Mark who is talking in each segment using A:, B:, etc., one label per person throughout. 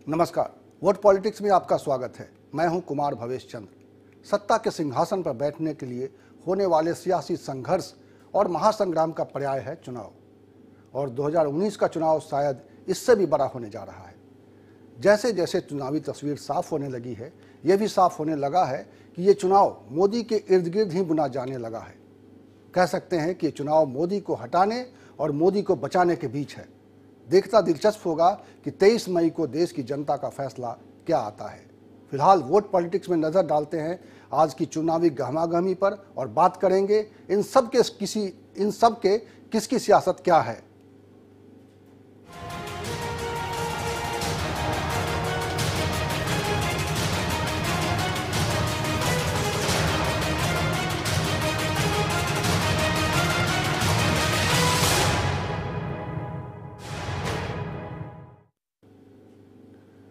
A: नमस्कार, vote politics में आपका स्वागत है। मैं हूं कुमार भवेश चंद्र। सत्ता के सिंहासन पर बैठने के लिए होने वाले सियासी संघर्ष और महासंग्राम का पर्याय है चुनाव, और 2019 का चुनाव शायद इससे भी बड़ा होने जा रहा है। जैसे जैसे चुनावी तस्वीर साफ होने लगी है, यह भी साफ होने लगा है कि ये चुनाव मोदी के इर्द गिर्द ही बुना जाने लगा है। कह सकते हैं कि चुनाव मोदी को हटाने और मोदी को बचाने के बीच है। देखना दिलचस्प होगा कि 23 मई को देश की जनता का फैसला क्या आता है। फिलहाल वोट पॉलिटिक्स में नजर डालते हैं आज की चुनावी गहमागहमी पर और बात करेंगे इन सब के किसकी सियासत क्या है।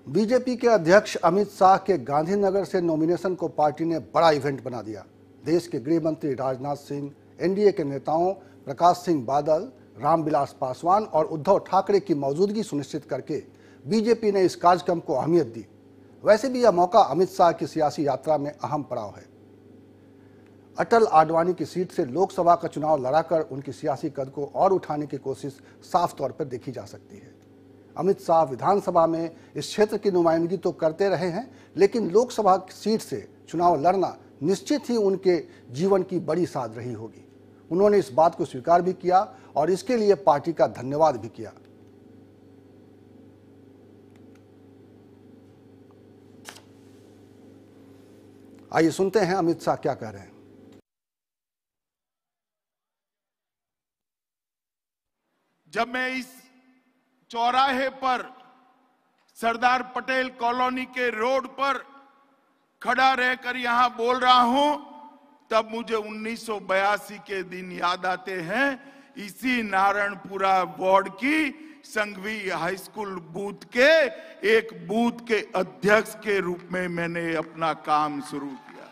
A: बीजेपी के अध्यक्ष अमित शाह के गांधीनगर से नॉमिनेशन को पार्टी ने बड़ा इवेंट बना दिया। देश के गृह मंत्री राजनाथ सिंह, एनडीए के नेताओं प्रकाश सिंह बादल, रामविलास पासवान और उद्धव ठाकरे की मौजूदगी सुनिश्चित करके बीजेपी ने इस कार्यक्रम को अहमियत दी। वैसे भी यह मौका अमित शाह की सियासी यात्रा में अहम पड़ाव है। अटल आडवाणी की सीट से लोकसभा का चुनाव लड़ाकर उनकी सियासी कद को और उठाने की कोशिश साफ तौर पर देखी जा सकती है। अमित शाह विधानसभा में इस क्षेत्र की नुमाइंदगी तो करते रहे हैं, लेकिन लोकसभा सीट से चुनाव लड़ना निश्चित ही उनके जीवन की बड़ी साध रही होगी। उन्होंने इस बात को स्वीकार भी किया और इसके लिए पार्टी का धन्यवाद भी किया। आइए सुनते हैं अमित शाह क्या कह रहे हैं।
B: जब मैं इस चौराहे पर सरदार पटेल कॉलोनी के रोड पर खड़ा रहकर यहां बोल रहा हूं, तब मुझे 1982 के दिन याद आते हैं। इसी नारायणपुरा वार्ड की संघवी हाई स्कूल बूथ के एक बूथ के अध्यक्ष के रूप में मैंने अपना काम शुरू किया।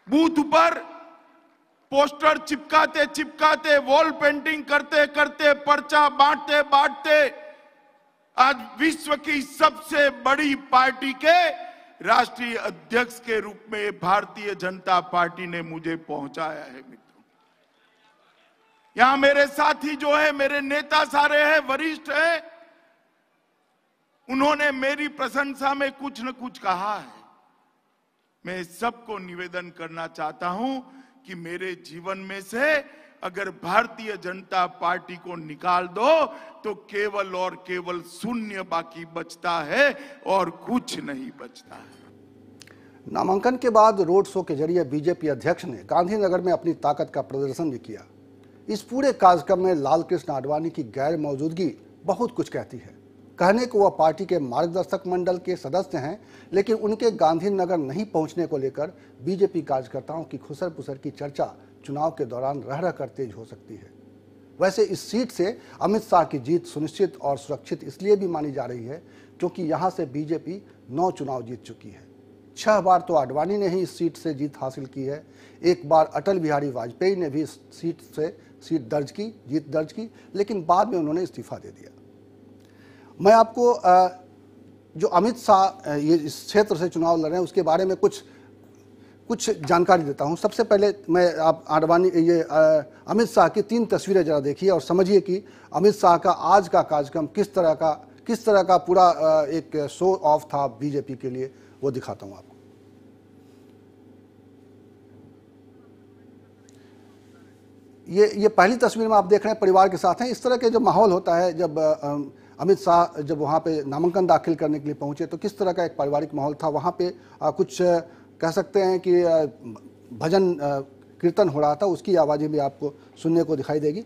B: बूथ पर पोस्टर चिपकाते चिपकाते, वॉल पेंटिंग करते करते, पर्चा बांटते बांटते आज विश्व की सबसे बड़ी पार्टी के राष्ट्रीय अध्यक्ष के रूप में भारतीय जनता पार्टी ने मुझे पहुंचाया है। मित्रों, यहां मेरे साथी जो है, मेरे नेता सारे हैं, वरिष्ठ हैं, उन्होंने मेरी प्रशंसा में कुछ न कुछ कहा है। मैं सबको निवेदन करना चाहता हूं कि मेरे जीवन में से अगर भारतीय जनता पार्टी को निकाल दो तो केवल और केवल शून्य बाकी बचता है और कुछ नहीं बचता है।
A: नामांकन के बाद रोड शो के जरिए बीजेपी अध्यक्ष ने गांधीनगर में अपनी ताकत का प्रदर्शन भी किया। इस पूरे कार्यक्रम में लालकृष्ण आडवाणी की गैर मौजूदगी बहुत कुछ कहती है। कहने को वह पार्टी के मार्गदर्शक मंडल के सदस्य हैं, लेकिन उनके गांधीनगर नहीं पहुंचने को लेकर बीजेपी कार्यकर्ताओं की खुसर पुसर की चर्चा चुनाव के दौरान रह रह कर तेज हो सकती है। वैसे इस सीट से अमित शाह की जीत सुनिश्चित और सुरक्षित इसलिए भी मानी जा रही है क्योंकि यहां से बीजेपी 9 चुनाव जीत चुकी है। 6 बार तो आडवाणी ने ही इस सीट से जीत हासिल की है। एक बार अटल बिहारी वाजपेयी ने भी इस सीट से जीत दर्ज की, लेकिन बाद में उन्होंने इस्तीफा दे दिया। मैं आपको जो अमित शाह ये इस क्षेत्र से चुनाव लड़ रहे हैं उसके बारे में कुछ जानकारी देता हूं। सबसे पहले मैं आप अमित शाह की 3 तस्वीरें जरा देखिए और समझिए कि अमित शाह का आज का कार्यक्रम किस तरह का पूरा एक शो ऑफ था बीजेपी के लिए, वो दिखाता हूं आपको। ये पहली तस्वीर में आप देख रहे हैं परिवार के साथ हैं। इस तरह के जो माहौल होता है जब अमित शाह जब वहाँ पे नामांकन दाखिल करने के लिए पहुँचे तो किस तरह का एक पारिवारिक माहौल था। वहाँ पे कुछ कह सकते हैं कि भजन कीर्तन हो रहा था, उसकी आवाज़ें भी आपको सुनने को दिखाई देगी,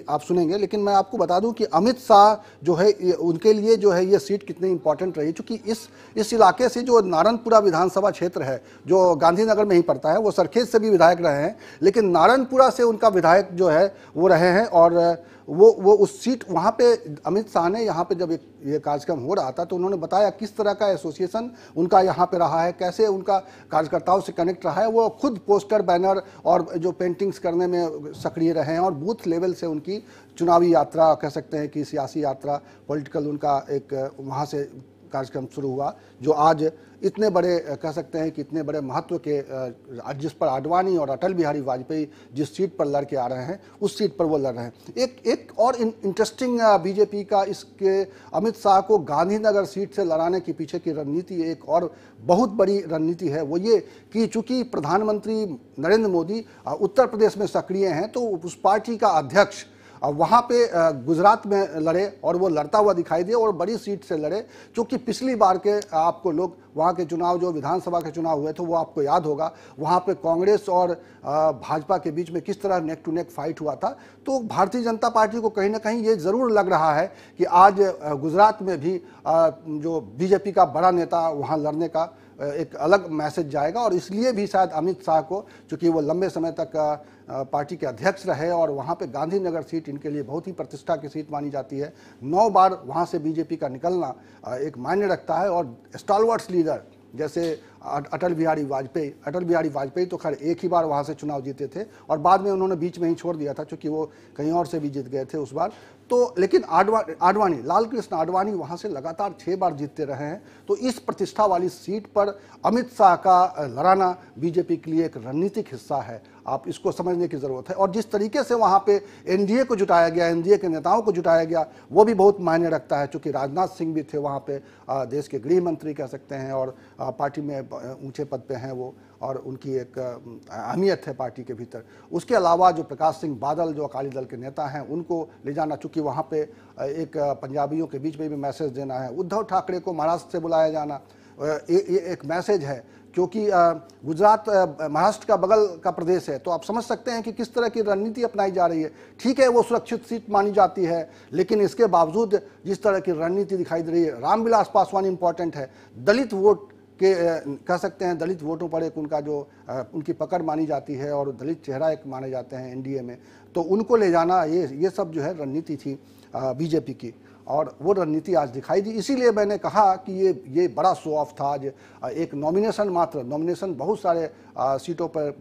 A: आप सुनेंगे। लेकिन मैं आपको बता दूं कि अमित शाह जो है उनके लिए जो है ये सीट कितनी इंपॉर्टेंट रही, क्योंकि इस इलाके से जो नारायणपुरा विधानसभा क्षेत्र है जो गांधीनगर में ही पड़ता है, वो सरखेज से भी विधायक रहे हैं, लेकिन नारायणपुरा से उनका विधायक जो है वो रहे हैं और वो उस सीट वहाँ पे अमित शाह ने यहाँ पे जब ये कार्यक्रम हो रहा था तो उन्होंने बताया किस तरह का एसोसिएशन उनका यहाँ पे रहा है, कैसे उनका कार्यकर्ताओं से कनेक्ट रहा है। वो खुद पोस्टर बैनर और जो पेंटिंग्स करने में सक्रिय रहे हैं और बूथ लेवल से उनकी चुनावी यात्रा कह सकते हैं कि सियासी यात्रा, पॉलिटिकल उनका एक वहाँ से कार्यक्रम शुरू हुआ जो आज इतने बड़े कह सकते हैं कि इतने बड़े महत्व के जिस पर आडवाणी और अटल बिहारी वाजपेयी जिस सीट पर लड़के आ रहे हैं उस सीट पर वो लड़ रहे हैं। एक और इंटरेस्टिंग बीजेपी का इसके अमित शाह को गांधीनगर सीट से लड़ाने के पीछे की रणनीति एक और बहुत बड़ी रणनीति है। वो ये कि चूंकि प्रधानमंत्री नरेंद्र मोदी उत्तर प्रदेश में सक्रिय हैं तो उस पार्टी का अध्यक्ष वहाँ पे गुजरात में लड़े और वो लड़ता हुआ दिखाई दिया और बड़ी सीट से लड़े। क्योंकि पिछली बार के आपको लोग वहाँ के चुनाव जो विधानसभा के चुनाव हुए थे वो आपको याद होगा, वहाँ पे कांग्रेस और भाजपा के बीच में किस तरह नेक टू नेक फाइट हुआ था। तो भारतीय जनता पार्टी को कहीं ना कहीं ये ज़रूर लग रहा है कि आज गुजरात में भी जो बीजेपी का बड़ा नेता वहाँ लड़ने का एक अलग मैसेज जाएगा और इसलिए भी शायद अमित शाह को, चूँकि वो लंबे समय तक पार्टी के अध्यक्ष रहे और वहाँ पे गांधीनगर सीट इनके लिए बहुत ही प्रतिष्ठा की सीट मानी जाती है, 9 बार वहाँ से बीजेपी का निकलना एक मायने रखता है। और स्टालवर्ट्स लीडर जैसे अटल बिहारी वाजपेयी तो खैर एक ही बार वहाँ से चुनाव जीते थे और बाद में उन्होंने बीच में ही छोड़ दिया था क्योंकि वो कहीं और से भी जीत गए थे उस बार। तो लेकिन आडवाणी लाल कृष्ण आडवाणी वहाँ से लगातार 6 बार जीतते रहे हैं। तो इस प्रतिष्ठा वाली सीट पर अमित शाह का लड़ाना बीजेपी के लिए एक रणनीतिक हिस्सा है, आप इसको समझने की ज़रूरत है। और जिस तरीके से वहाँ पे एनडीए को जुटाया गया, एनडीए के नेताओं को जुटाया गया, वो भी बहुत मायने रखता है। चूँकि राजनाथ सिंह भी थे वहाँ पे, देश के गृह मंत्री कह सकते हैं और पार्टी में ऊंचे पद पे हैं वो और उनकी एक अहमियत है पार्टी के भीतर। उसके अलावा जो प्रकाश सिंह बादल जो अकाली दल के नेता हैं उनको ले जाना, चूँकि वहाँ पे एक पंजाबियों के बीच में भी मैसेज देना है। उद्धव ठाकरे को महाराष्ट्र से बुलाया जाना ये एक मैसेज है क्योंकि गुजरात महाराष्ट्र का बगल का प्रदेश है। तो आप समझ सकते हैं कि किस तरह की रणनीति अपनाई जा रही है। ठीक है वो सुरक्षित सीट मानी जाती है लेकिन इसके बावजूद जिस तरह की रणनीति दिखाई दे रही है, रामविलास पासवान इंपॉर्टेंट है, दलित वोट के कह सकते हैं दलित वोटों पर एक उनका जो उनकी पकड़ मानी जाती है और दलित चेहरा एक माने जाते हैं एनडीए में, तो उनको ले जाना ये सब जो है रणनीति थी बीजेपी की और वो रणनीति आज दिखाई दी। इसीलिए मैंने कहा कि ये बड़ा शो ऑफ था। आज एक नॉमिनेशन बहुत सारे सीटों पर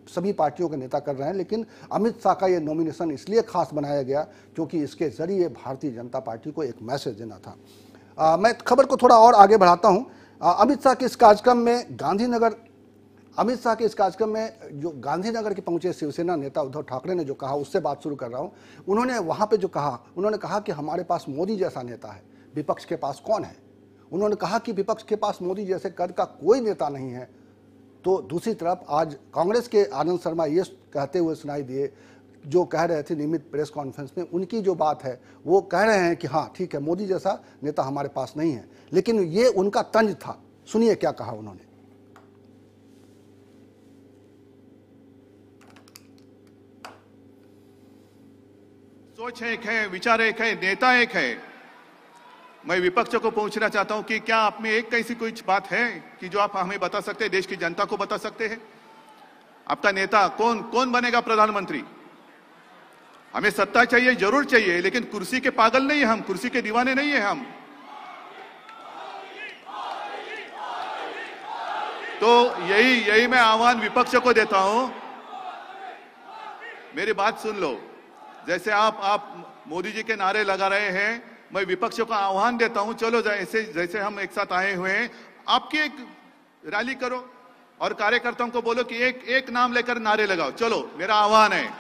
A: सभी पार्टियों के नेता कर रहे हैं लेकिन अमित शाह का ये नॉमिनेशन इसलिए खास बनाया गया क्योंकि इसके जरिए भारतीय जनता पार्टी को एक मैसेज देना था। मैं खबर को थोड़ा और आगे बढ़ाता हूँ। अमित शाह के इस कार्यक्रम में जो गांधीनगर के पहुंचे शिवसेना नेता उद्धव ठाकरे ने जो कहा उससे बात शुरू कर रहा हूं। उन्होंने वहां पे जो कहा, उन्होंने कहा कि हमारे पास मोदी जैसा नेता है, विपक्ष के पास कौन है। उन्होंने कहा कि विपक्ष के पास मोदी जैसे कद का कोई नेता नहीं है। तो दूसरी तरफ आज कांग्रेस के आनंद शर्मा ये कहते हुए सुनाई दिए, जो कह रहे थे नियमित प्रेस कॉन्फ्रेंस में, उनकी जो बात है वो कह रहे हैं कि हाँ ठीक है मोदी जैसा नेता हमारे पास नहीं है, लेकिन ये उनका तंज था। सुनिए क्या कहा उन्होंने।
B: सोच एक है, विचार एक है, नेता एक है। मैं विपक्ष को पूछना चाहता हूं कि क्या आप में एक कैसी कोई बात है कि जो आप हमें बता सकते हैं, देश की जनता को बता सकते हैं? आपका नेता कौन बनेगा प्रधानमंत्री? हमें सत्ता चाहिए, जरूर चाहिए, लेकिन कुर्सी के पागल नहीं है हम, कुर्सी के दीवाने नहीं है हम। तो यही मैं आह्वान विपक्ष को देता हूं। मेरी बात सुन लो। जैसे आप मोदी जी के नारे लगा रहे हैं, मैं विपक्ष को आह्वान देता हूं, चलो जैसे हम एक साथ आए हुए हैं, आपकी एक रैली करो और कार्यकर्ताओं को बोलो कि एक नाम लेकर नारे लगाओ। चलो, मेरा आह्वान है।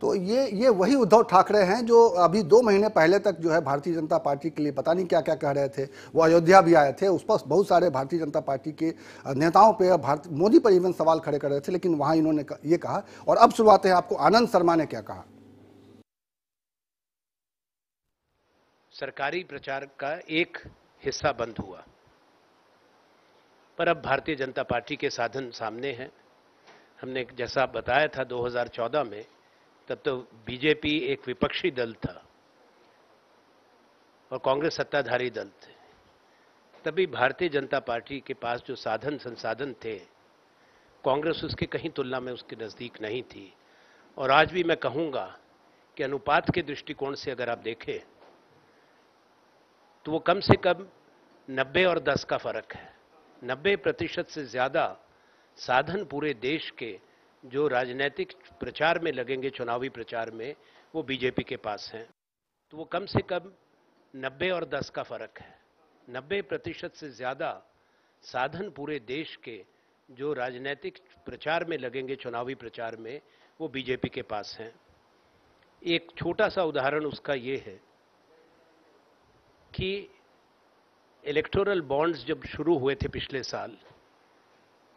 A: तो ये वही उद्धव ठाकरे हैं जो अभी 2 महीने पहले तक जो है भारतीय जनता पार्टी के लिए पता नहीं क्या क्या कह रहे थे। वो अयोध्या भी आए थे, उस पर बहुत सारे भारतीय जनता पार्टी के नेताओं पे, मोदी पर इवन सवाल खड़े कर रहे थे, लेकिन वहां इन्होंने ये कहा। और अब शुरुआत है आपको आनंद शर्मा ने क्या कहा।
C: सरकारी प्रचार का एक हिस्सा बंद हुआ, पर अब भारतीय जनता पार्टी के साधन सामने हैं। हमने जैसा बताया था 2014 में, तब तो बीजेपी एक विपक्षी दल था और कांग्रेस सत्ताधारी दल थे। तभी भारतीय जनता पार्टी के पास जो साधन संसाधन थे, कांग्रेस उसके कहीं तुलना में उसके नजदीक नहीं थी। और आज भी मैं कहूंगा कि अनुपात के दृष्टिकोण से अगर आप देखें तो वो कम से कम 90 और 10 का फर्क है। 90% से ज्यादा साधन पूरे देश के जो राजनीतिक प्रचार में लगेंगे, चुनावी प्रचार में, वो बीजेपी के पास हैं। तो वो कम से कम 90 और 10 का फर्क है। 90% से ज्यादा साधन पूरे देश के जो राजनीतिक प्रचार में लगेंगे, चुनावी प्रचार में, वो बीजेपी के पास हैं। एक छोटा सा उदाहरण उसका ये है कि इलेक्टोरल बॉन्ड्स जब शुरू हुए थे पिछले साल,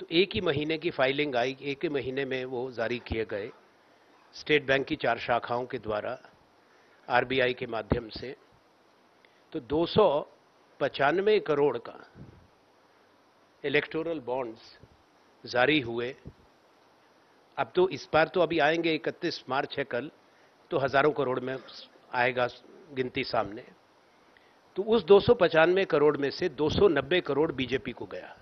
C: तो एक ही महीने की फाइलिंग आई, एक ही महीने में वो जारी किए गए स्टेट बैंक की 4 शाखाओं के द्वारा, आरबीआई के माध्यम से। तो 295 करोड़ का इलेक्टोरल बॉन्ड्स जारी हुए। अब तो इस बार तो अभी आएंगे, 31 मार्च है कल, तो हजारों करोड़ में आएगा गिनती सामने। तो उस 295 करोड़ में से 290 करोड़ बीजेपी को गया।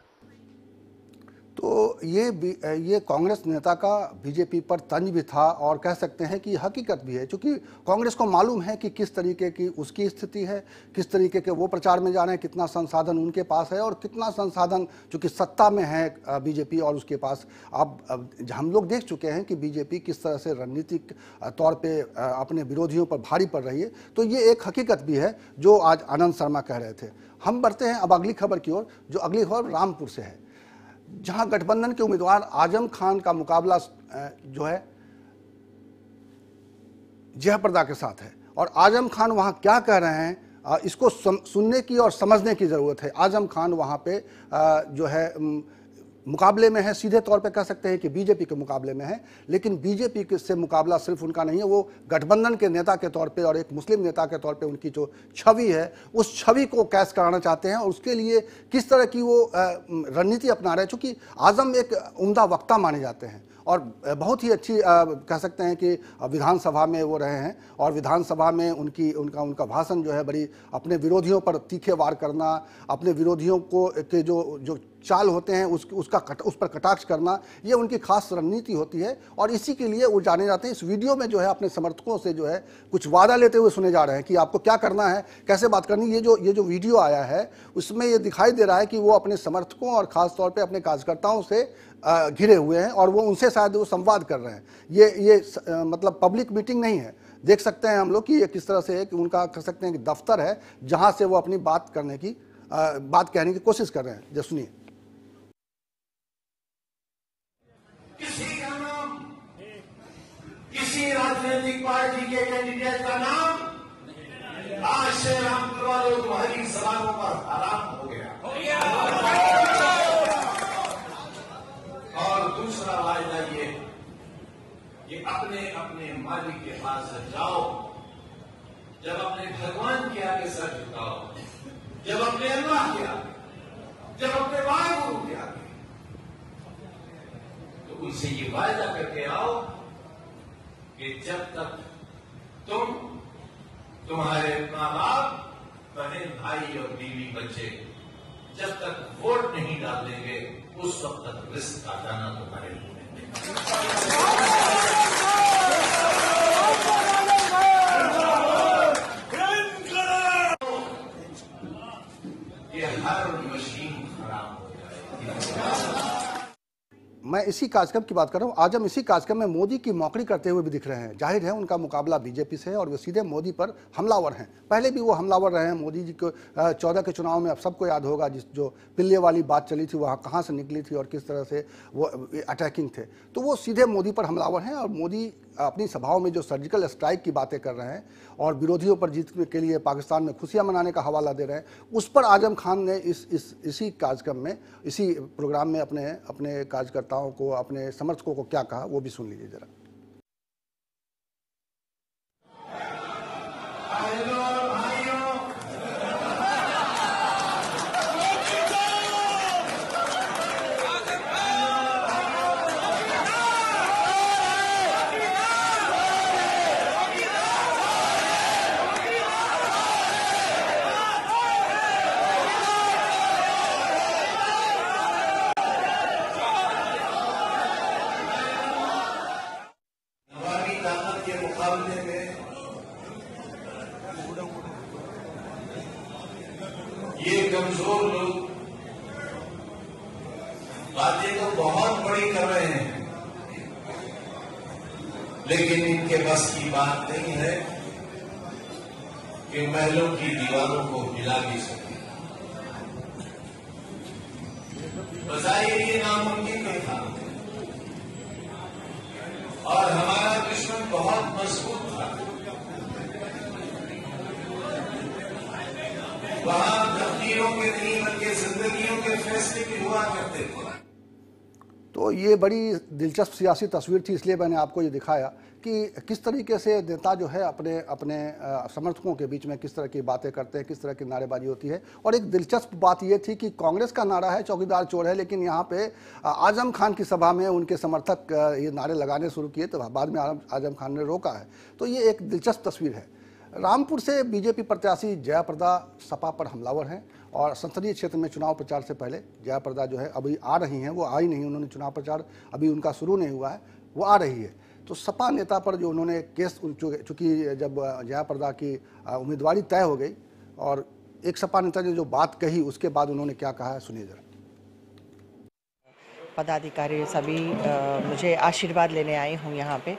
A: तो ये कांग्रेस नेता का बीजेपी पर तंज भी था और कह सकते हैं कि हकीकत भी है, क्योंकि कांग्रेस को मालूम है कि किस तरीके की उसकी स्थिति है, किस तरीके के वो प्रचार में जा रहे हैं, कितना संसाधन उनके पास है और कितना संसाधन चूंकि सत्ता में है बीजेपी और उसके पास। अब हम लोग देख चुके हैं कि बीजेपी किस तरह से रणनीतिक तौर पर अपने विरोधियों पर भारी पड़ रही है। तो ये एक हकीकत भी है जो आज आनंद शर्मा कह रहे थे। हम बढ़ते हैं अब अगली खबर की ओर, जो अगली खबर रामपुर से है, जहां गठबंधन के उम्मीदवार आजम खान का मुकाबला जो है जयप्रदा के साथ है। और आजम खान वहां क्या कह रहे हैं, इसको सुनने की और समझने की जरूरत है। आजम खान वहां पे जो है मुकाबले में है, सीधे तौर पे कह सकते हैं कि बीजेपी के मुकाबले में है, लेकिन बीजेपी से मुकाबला सिर्फ उनका नहीं है, वो गठबंधन के नेता के तौर पे और एक मुस्लिम नेता के तौर पे उनकी जो छवि है, उस छवि को कैश कराना चाहते हैं और उसके लिए किस तरह की वो रणनीति अपना रहे हैं। चूंकि आजम एक उम्दा वक्ता माने जाते हैं और बहुत ही अच्छी कह सकते हैं कि विधानसभा में वो रहे हैं और विधानसभा में उनका भाषण जो है बड़ी अपने विरोधियों पर तीखे वार करना, अपने विरोधियों को के जो चाल होते हैं उस पर कटाक्ष करना, ये उनकी खास रणनीति होती है और इसी के लिए वो जाने जाते हैं। इस वीडियो में जो है अपने समर्थकों से जो है कुछ वादा लेते हुए सुने जा रहे हैं कि आपको क्या करना है, कैसे बात करनी। ये जो वीडियो आया है उसमें ये दिखाई दे रहा है कि वो अपने समर्थकों और खास तौर पे अपने कार्यकर्ताओं से घिरे हुए हैं और वो उनसे शायद वो संवाद कर रहे हैं। ये मतलब पब्लिक मीटिंग नहीं है। देख सकते हैं हम लोग कि ये किस तरह से है कि उनका कह सकते हैं कि दफ्तर है जहां से वो अपनी बात कहने की कोशिश कर रहे हैं। जो सुनिए।
D: किसी राजनीतिक पार्टी के कैंडिडेट का नाम आज से रामपुर वालों तुम्हारी सवालों पर हराम हो गया। और दूसरा वायदा ये अपने अपने मालिक के पास जाओ, जब अपने भगवान के आगे सर झुकाओ, जब अपने अल्लाह के आगे, जब अपने वाहिगुरु के आगे, तो उनसे ये वायदा करके आओ कि जब तक तुम, तुम्हारे माँ बाप, बहन भाई और बीवी बच्चे जब तक वोट नहीं डाल देंगे उस वक्त तक रिस्क का जाना तुम्हारे लिए ये हर मशीन खराब हो जाएगी।
A: मैं इसी कार्यक्रम की बात कर रहा हूँ। आजम इसी कार्यक्रम में मोदी की मौकड़ी करते हुए भी दिख रहे हैं। जाहिर है उनका मुकाबला बीजेपी से है और वे सीधे मोदी पर हमलावर हैं। पहले भी वो हमलावर रहे हैं। मोदी जी को 14 के चुनाव में अब सबको याद होगा जो पिल्ले वाली बात चली थी, वहाँ कहाँ से निकली थी और किस तरह से वो अटैकिंग थे। तो वो सीधे मोदी पर हमलावर हैं और मोदी अपनी सभाओं में जो सर्जिकल स्ट्राइक की बातें कर रहे हैं और विरोधियों पर जीत के लिए पाकिस्तान में खुशियां मनाने का हवाला दे रहे हैं, उस पर आजम खान ने इसी कार्यक्रम में, इसी प्रोग्राम में अपने कार्यकर्ताओं को, अपने समर्थकों को क्या कहा, वो भी सुन लीजिए जरा।
D: हमारी के मुकाबले में ये कमजोर लोग बातें तो बहुत बड़ी कर रहे हैं, लेकिन इनके बस की बात नहीं है कि महलों की दीवारों को हिला भी सके। बजाय ये नामुमकिन नहीं था और हमारा दुश्मन बहुत मजबूत था। वहां तकदीरों के नहीं बल्कि जिंदगियों के फैसले भी हुआ करते थे।
A: तो ये बड़ी दिलचस्प सियासी तस्वीर थी, इसलिए मैंने आपको ये दिखाया कि किस तरीके से नेता जो है अपने अपने समर्थकों के बीच में किस तरह की बातें करते हैं, किस तरह की नारेबाजी होती है। और एक दिलचस्प बात ये थी कि कांग्रेस का नारा है चौकीदार चोर है, लेकिन यहाँ पे आजम खान की सभा में उनके समर्थक ये नारे लगाने शुरू किए, तो बाद में आजम खान ने रोका है। तो ये एक दिलचस्प तस्वीर है। रामपुर से बीजेपी प्रत्याशी जयाप्रदा सपा पर हमलावर हैं और संसदीय क्षेत्र में चुनाव प्रचार से पहले जयाप्रदा जो है अभी आ रही हैं, वो आई नहीं, उन्होंने चुनाव प्रचार अभी उनका शुरू नहीं हुआ है, वो आ रही है। तो सपा नेता पर जो उन्होंने केस, चूँकि जब जयाप्रदा की उम्मीदवारी तय हो गई और एक सपा नेता ने जो बात कही उसके बाद उन्होंने क्या कहा है, सुनिए जरा।
E: पदाधिकारी सभी मुझे आशीर्वाद लेने आए हूँ यहाँ पे,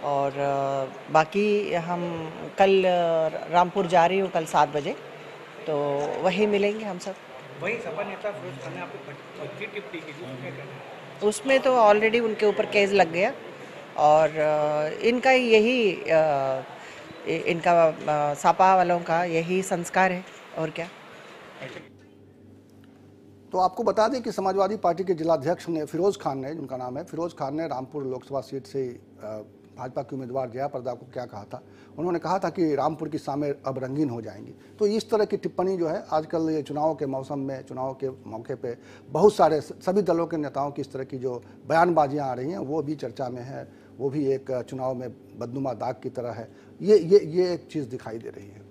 E: और बाकी हम कल रामपुर जा रही हूँ कल 7 बजे, तो वहीं मिलेंगे हम सब।
F: वही सपा नेता फिरोज खान ने आपको टिप्पणी की,
E: उसमें तो ऑलरेडी उनके ऊपर केस लग गया और इनका यही इनका सपा वालों का यही संस्कार है और क्या।
A: तो आपको बता दें कि समाजवादी पार्टी के जिलाध्यक्ष ने फिरोज खान ने, जिनका नाम है फिरोज खान ने, रामपुर लोकसभा सीट से भाजपा की उम्मीदवार जयाप्रदा को क्या कहा था। उन्होंने कहा था कि रामपुर की शामें अब रंगीन हो जाएंगी। तो इस तरह की टिप्पणी जो है आजकल ये चुनाव के मौसम में, चुनाव के मौके पे बहुत सारे सभी दलों के नेताओं की इस तरह की जो बयानबाजियां आ रही हैं वो भी चर्चा में है, वो भी एक चुनाव में बदनुमा दाग की तरह है। ये एक चीज़ दिखाई दे रही है।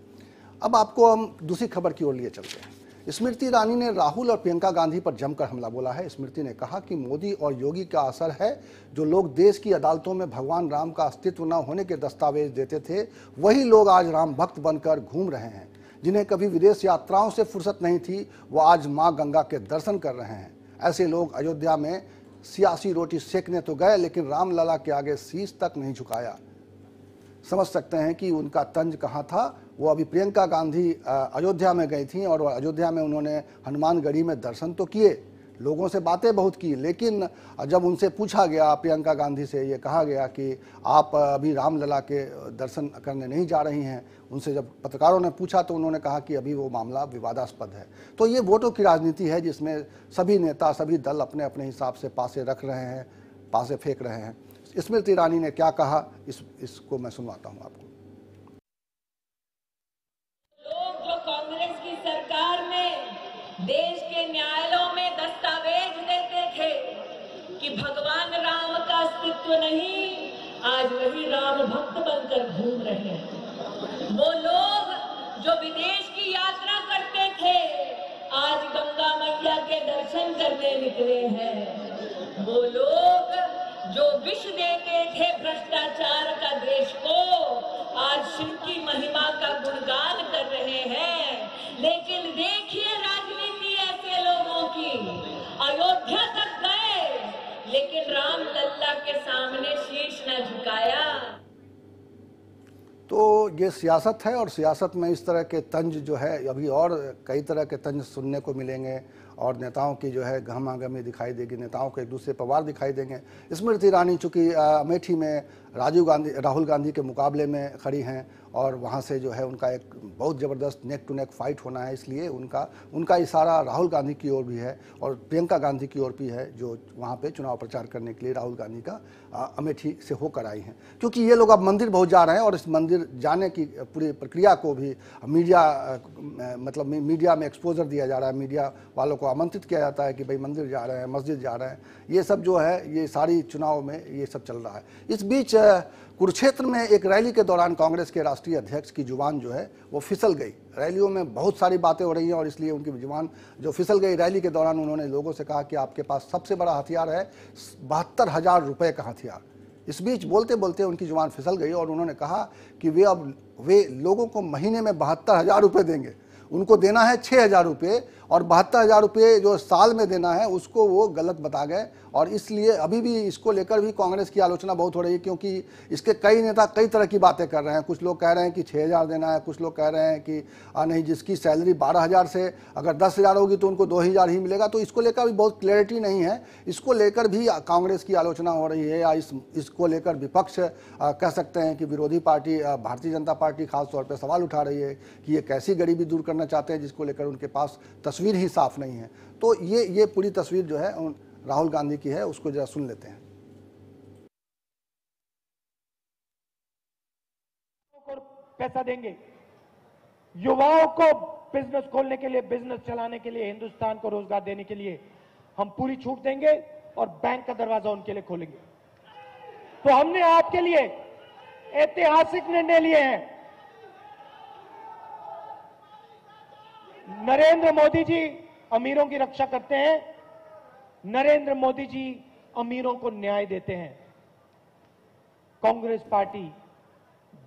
A: अब आपको हम दूसरी खबर की ओर लिए चलते हैं। स्मृति ईरानी ने राहुल और प्रियंका गांधी पर जमकर हमला बोला है। स्मृति ने कहा कि मोदी और योगी का असर है, जो लोग देश की अदालतों में भगवान राम का अस्तित्व न होने के दस्तावेज देते थे, वही लोग आज राम भक्त बनकर घूम रहे हैं। जिन्हें कभी विदेश यात्राओं से फुर्सत नहीं थी, वो आज माँ गंगा के दर्शन कर रहे हैं। ऐसे लोग अयोध्या में सियासी रोटी सेकने तो गए, लेकिन रामलला के आगे शीश तक नहीं झुकाया। समझ सकते हैं कि उनका तंज कहाँ था। वो अभी प्रियंका गांधी अयोध्या में गई थी और अयोध्या में उन्होंने हनुमानगढ़ी में दर्शन तो किए, लोगों से बातें बहुत की, लेकिन जब उनसे पूछा गया, प्रियंका गांधी से ये कहा गया कि आप अभी रामलला के दर्शन करने नहीं जा रही हैं, उनसे जब पत्रकारों ने पूछा तो उन्होंने कहा कि अभी वो मामला विवादास्पद है। तो ये वोटों की राजनीति है जिसमें सभी नेता, सभी दल अपने अपने हिसाब से पासे रख रहे हैं, पासे फेंक रहे हैं। स्मृति ईरानी ने क्या कहा, इसको मैं सुनवाता हूँ आपको।
G: लोग जो कांग्रेस की सरकार में देश के न्यायालयों में दस्तावेज देते थे कि भगवान राम का अस्तित्व नहीं, आज वही राम भक्त बनकर घूम रहे हैं। वो लोग जो विदेश की यात्रा करते थे, आज गंगा मैया के दर्शन करने निकले हैं। वो लोग जो विष देते थे भ्रष्टाचार का देश को, आज शिव की महिमा का गुणगान कर रहे हैं। लेकिन देखिए राजनीति ऐसे लोगों की, अयोध्या तक गए लेकिन राम लल्ला के सामने शीश न झुकाया।
A: तो ये सियासत है और सियासत में इस तरह के तंज जो है, अभी और कई तरह के तंज सुनने को मिलेंगे और नेताओं की जो है गहमागहमी दिखाई देगी, नेताओं को एक दूसरे पर वार दिखाई देंगे। स्मृति ईरानी चूँकि अमेठी में राहुल गांधी के मुकाबले में खड़ी हैं और वहाँ से जो है उनका एक बहुत ज़बरदस्त नेक टू नेक फाइट होना है, इसलिए उनका इशारा राहुल गांधी की ओर भी है और प्रियंका गांधी की ओर भी है, जो वहाँ पे चुनाव प्रचार करने के लिए राहुल गांधी का अमेठी से होकर आई हैं। क्योंकि ये लोग अब मंदिर बहुत जा रहे हैं और इस मंदिर जाने की पूरी प्रक्रिया को भी मीडिया में एक्सपोजर दिया जा रहा है, मीडिया वालों को आमंत्रित किया जाता है कि भाई मंदिर जा रहे हैं, मस्जिद जा रहे हैं। ये सब जो है, ये सारी चुनाव में ये सब चल रहा है। इस बीच कुरुक्षेत्र में एक रैली के दौरान कांग्रेस के राष्ट्रीय अध्यक्ष की जुबान जो है वो फिसल गई। रैलियों में बहुत सारी बातें हो रही हैं और इसलिए उनकी जुबान जो फिसल गई। रैली के दौरान उन्होंने लोगों से कहा कि आपके पास सबसे बड़ा हथियार है 72,000 रुपये का हथियार। इस बीच बोलते बोलते उनकी जुबान फिसल गई और उन्होंने कहा कि वे लोगों को महीने में 72,000 रुपये देंगे। उनको देना है 6,000 रुपये और 72,000 रुपये जो साल में देना है उसको वो गलत बता गए। और इसलिए अभी भी इसको लेकर भी कांग्रेस की आलोचना बहुत हो रही है, क्योंकि इसके कई नेता कई तरह की बातें कर रहे हैं। कुछ लोग कह रहे हैं कि 6,000 देना है, कुछ लोग कह रहे हैं कि नहीं, जिसकी सैलरी 12,000 से अगर 10,000 होगी तो उनको 2,000 ही मिलेगा। तो इसको लेकर भी बहुत क्लैरिटी नहीं है। इसको लेकर भी कांग्रेस की आलोचना हो रही है, या इसको लेकर विपक्ष कह सकते हैं कि विरोधी पार्टी भारतीय जनता पार्टी खासतौर पर सवाल उठा रही है कि ये कैसी गरीबी दूर करना चाहते हैं जिसको लेकर उनके पास तस्वीर ही साफ नहीं है। तो ये पूरी तस्वीर जो है राहुल गांधी की है, उसको जरा सुन लेते हैं।
H: पैसा देंगे, युवाओं को बिजनेस खोलने के लिए, बिजनेस चलाने के लिए, हिंदुस्तान को रोजगार देने के लिए हम पूरी छूट देंगे और बैंक का दरवाजा उनके लिए खोलेंगे। तो हमने आपके लिए ऐतिहासिक निर्णय लिए हैं। नरेंद्र मोदी जी अमीरों की रक्षा करते हैं, नरेंद्र मोदी जी अमीरों को न्याय देते हैं। कांग्रेस पार्टी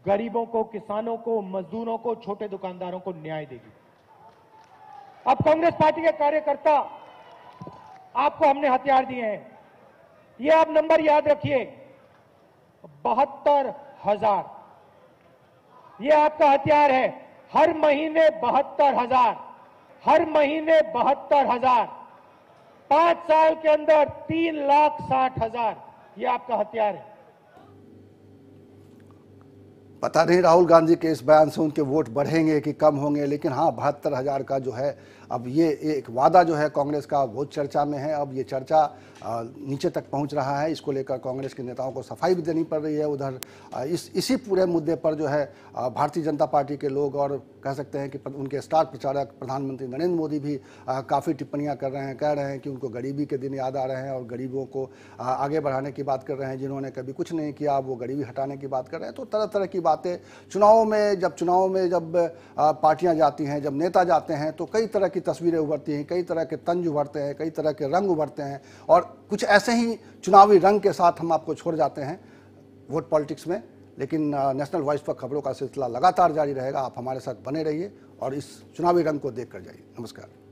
H: गरीबों को, किसानों को, मजदूरों को, छोटे दुकानदारों को न्याय देगी। अब कांग्रेस पार्टी के कार्यकर्ता, आपको हमने हथियार दिए हैं, ये आप नंबर याद रखिए, 72,000 ये आपका हथियार है। हर महीने 72,000, हर महीने 72,000, 5 साल के अंदर 3,60,000, ये आपका हथियार है।
A: पता नहीं राहुल गांधी के इस बयान से उनके वोट बढ़ेंगे कि कम होंगे, लेकिन हाँ 72,000 का जो है अब ये एक वादा जो है कांग्रेस का बहुत चर्चा में है। अब ये चर्चा नीचे तक पहुंच रहा है। इसको लेकर कांग्रेस के नेताओं को सफाई भी देनी पड़ रही है। उधर इसी पूरे मुद्दे पर जो है भारतीय जनता पार्टी के लोग और कह सकते हैं कि उनके स्टार प्रचारक प्रधानमंत्री नरेंद्र मोदी भी काफ़ी टिप्पणियां कर रहे हैं, कह रहे हैं कि उनको गरीबी के दिन याद आ रहे हैं और गरीबों को आगे बढ़ाने की बात कर रहे हैं। जिन्होंने कभी कुछ नहीं किया वो गरीबी हटाने की बात कर रहे हैं। तो तरह तरह की बातें चुनाव में जब पार्टियां जाती हैं, जब नेता जाते हैं, तो कई तरह की तस्वीरें उभरती हैं, कई तरह के तंज उभरते हैं, कई तरह के रंग उभरते हैं। और कुछ ऐसे ही चुनावी रंग के साथ हम आपको छोड़ जाते हैं वोट पॉलिटिक्स में। लेकिन नेशनल वॉइस पर खबरों का सिलसिला लगातार जारी रहेगा। आप हमारे साथ बने रहिए और इस चुनावी रंग को देख कर जाइए। नमस्कार।